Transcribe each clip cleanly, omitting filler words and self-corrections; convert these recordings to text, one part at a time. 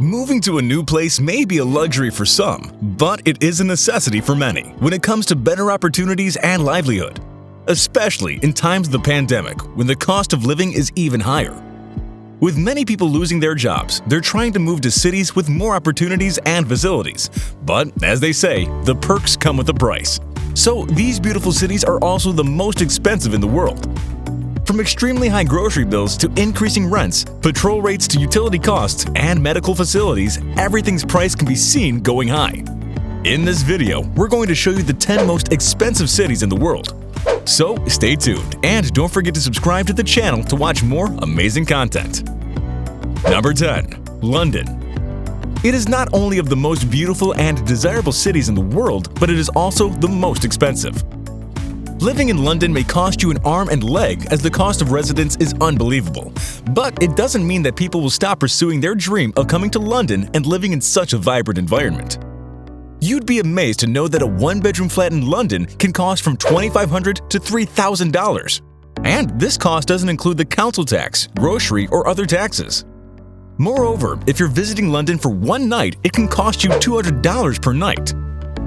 Moving to a new place may be a luxury for some, but it is a necessity for many when it comes to better opportunities and livelihood, especially in times of the pandemic when the cost of living is even higher. With many people losing their jobs, they're trying to move to cities with more opportunities and facilities. But as they say, the perks come with a price. So these beautiful cities are also the most expensive in the world. From extremely high grocery bills to increasing rents, patrol rates to utility costs, and medical facilities, everything's price can be seen going high. In this video, we're going to show you the 10 most expensive cities in the world. So stay tuned and don't forget to subscribe to the channel to watch more amazing content. Number 10. London. It is not only of the most beautiful and desirable cities in the world, but it is also the most expensive. Living in London may cost you an arm and leg as the cost of residence is unbelievable. But it doesn't mean that people will stop pursuing their dream of coming to London and living in such a vibrant environment. You'd be amazed to know that a one-bedroom flat in London can cost from $2,500 to $3,000. And this cost doesn't include the council tax, grocery, or other taxes. Moreover, if you're visiting London for one night, it can cost you $200 per night.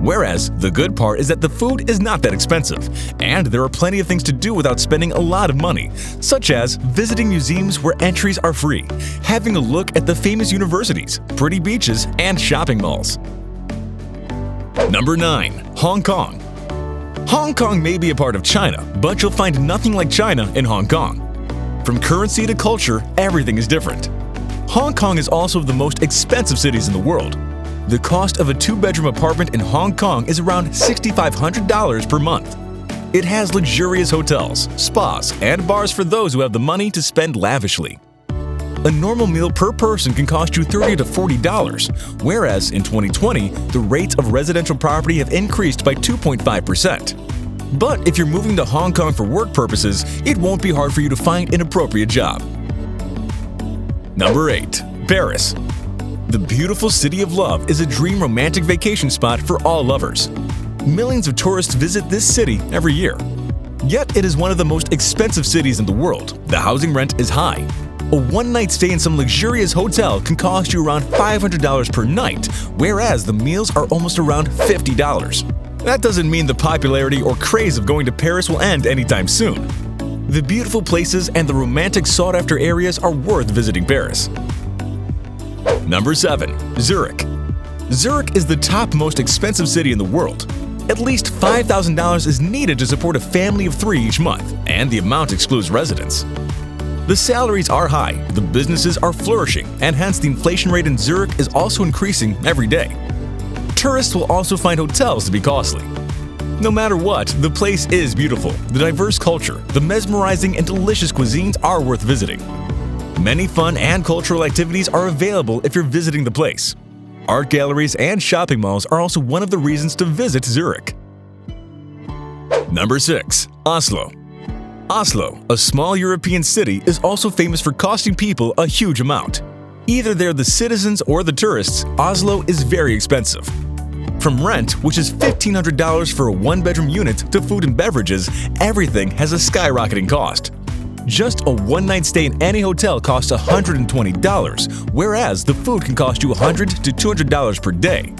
Whereas, the good part is that the food is not that expensive, and there are plenty of things to do without spending a lot of money, such as visiting museums where entries are free, having a look at the famous universities, pretty beaches, and shopping malls. Number 9. Hong Kong. Hong Kong may be a part of China, but you'll find nothing like China in Hong Kong. From currency to culture, everything is different. Hong Kong is also the most expensive cities in the world. The cost of a two-bedroom apartment in Hong Kong is around $6,500 per month. It has luxurious hotels, spas, and bars for those who have the money to spend lavishly. A normal meal per person can cost you $30 to $40, whereas in 2020, the rates of residential property have increased by 2.5%. But if you're moving to Hong Kong for work purposes, it won't be hard for you to find an appropriate job. Number 8. Paris. The beautiful city of love is a dream romantic vacation spot for all lovers. Millions of tourists visit this city every year. Yet it is one of the most expensive cities in the world. The housing rent is high. A one-night stay in some luxurious hotel can cost you around $500 per night, whereas the meals are almost around $50. That doesn't mean the popularity or craze of going to Paris will end anytime soon. The beautiful places and the romantic sought-after areas are worth visiting Paris. Number 7. Zurich. Zurich is the top most expensive city in the world. At least $5,000 is needed to support a family of 3 each month, and the amount excludes residents. The salaries are high, the businesses are flourishing, and hence the inflation rate in Zurich is also increasing every day. Tourists will also find hotels to be costly. No matter what, the place is beautiful. The diverse culture, the mesmerizing and delicious cuisines are worth visiting. Many fun and cultural activities are available if you're visiting the place. Art galleries and shopping malls are also one of the reasons to visit Zurich. Number 6. Oslo. Oslo, a small European city, is also famous for costing people a huge amount. Either they're the citizens or the tourists, Oslo is very expensive. From rent, which is $1,500 for a one-bedroom unit, to food and beverages, everything has a skyrocketing cost. Just a one-night stay in any hotel costs $120, whereas the food can cost you $100 to $200 per day.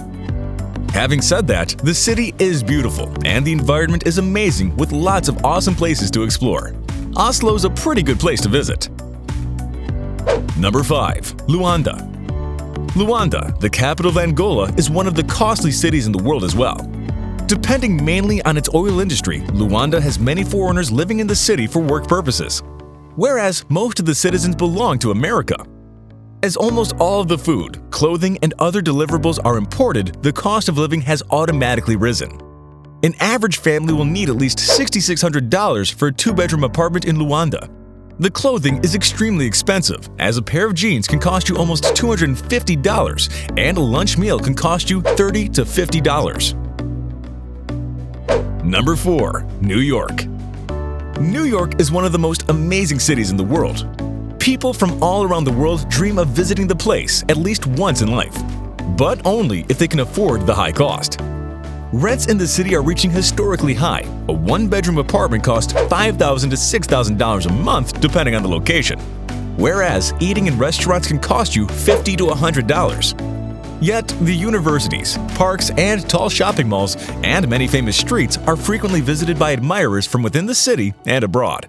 Having said that, the city is beautiful, and the environment is amazing with lots of awesome places to explore. Oslo is a pretty good place to visit. Number 5. Luanda. Luanda, the capital of Angola, is one of the costly cities in the world as well. Depending mainly on its oil industry, Luanda has many foreigners living in the city for work purposes, whereas most of the citizens belong to America. As almost all of the food, clothing, and other deliverables are imported, the cost of living has automatically risen. An average family will need at least $6,600 for a two-bedroom apartment in Luanda. The clothing is extremely expensive, as a pair of jeans can cost you almost $250, and a lunch meal can cost you $30 to $50. Number 4. New York. New York is one of the most amazing cities in the world. People from all around the world dream of visiting the place at least once in life, but only if they can afford the high cost. Rents in the city are reaching historically high. A one-bedroom apartment costs $5,000 to $6,000 a month depending on the location. whereas eating in restaurants can cost you $50 to $100. Yet, the universities, parks, and tall shopping malls, and many famous streets are frequently visited by admirers from within the city and abroad.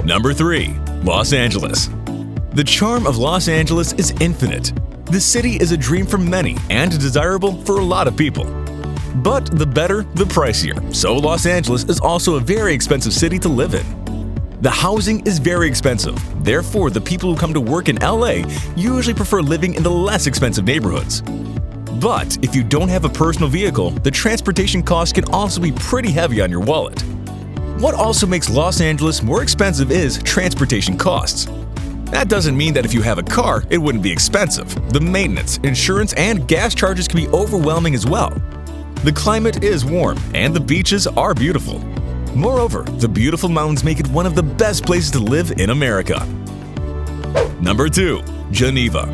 Number 3. Los Angeles. The charm of Los Angeles is infinite. The city is a dream for many and desirable for a lot of people. But the better, the pricier, so Los Angeles is also a very expensive city to live in. The housing is very expensive, therefore the people who come to work in LA usually prefer living in the less expensive neighborhoods. But if you don't have a personal vehicle, the transportation costs can also be pretty heavy on your wallet. What also makes Los Angeles more expensive is transportation costs. That doesn't mean that if you have a car, it wouldn't be expensive. The maintenance, insurance, and gas charges can be overwhelming as well. The climate is warm, and the beaches are beautiful. Moreover, the beautiful mountains make it one of the best places to live in America. Number 2. Geneva.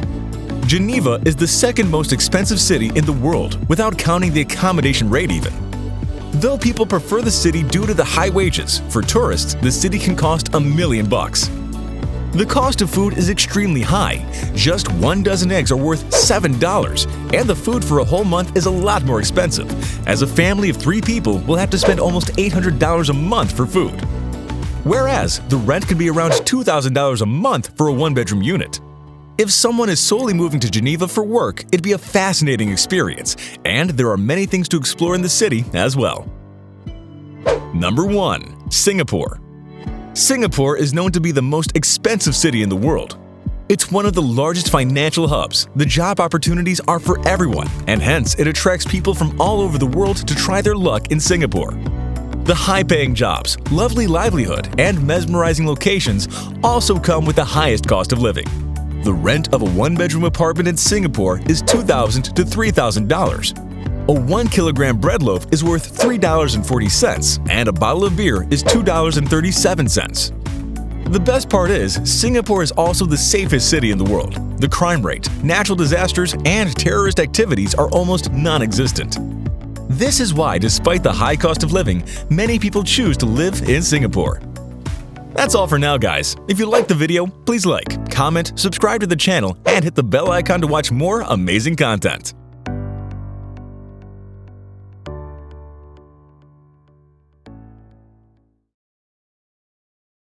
Geneva is the second most expensive city in the world, without counting the accommodation rate even. Though people prefer the city due to the high wages, for tourists, the city can cost $1 million. The cost of food is extremely high. Just 1 dozen eggs are worth $7, and the food for a whole month is a lot more expensive, as a family of 3 people will have to spend almost $800 a month for food. Whereas, the rent can be around $2,000 a month for a 1-bedroom unit. If someone is solely moving to Geneva for work, it'd be a fascinating experience, and there are many things to explore in the city as well. Number 1. Singapore. Singapore is known to be the most expensive city in the world. It's one of the largest financial hubs. The job opportunities are for everyone, and hence it attracts people from all over the world to try their luck in Singapore. The high-paying jobs, lovely livelihood, and mesmerizing locations also come with the highest cost of living. The rent of a 1-bedroom apartment in Singapore is $2,000 to $3,000. A 1-kilogram bread loaf is worth $3.40, and a bottle of beer is $2.37. The best part is, Singapore is also the safest city in the world. The crime rate, natural disasters, and terrorist activities are almost non-existent. This is why, despite the high cost of living, many people choose to live in Singapore. That's all for now, guys. If you liked the video, please like, comment, subscribe to the channel, and hit the bell icon to watch more amazing content.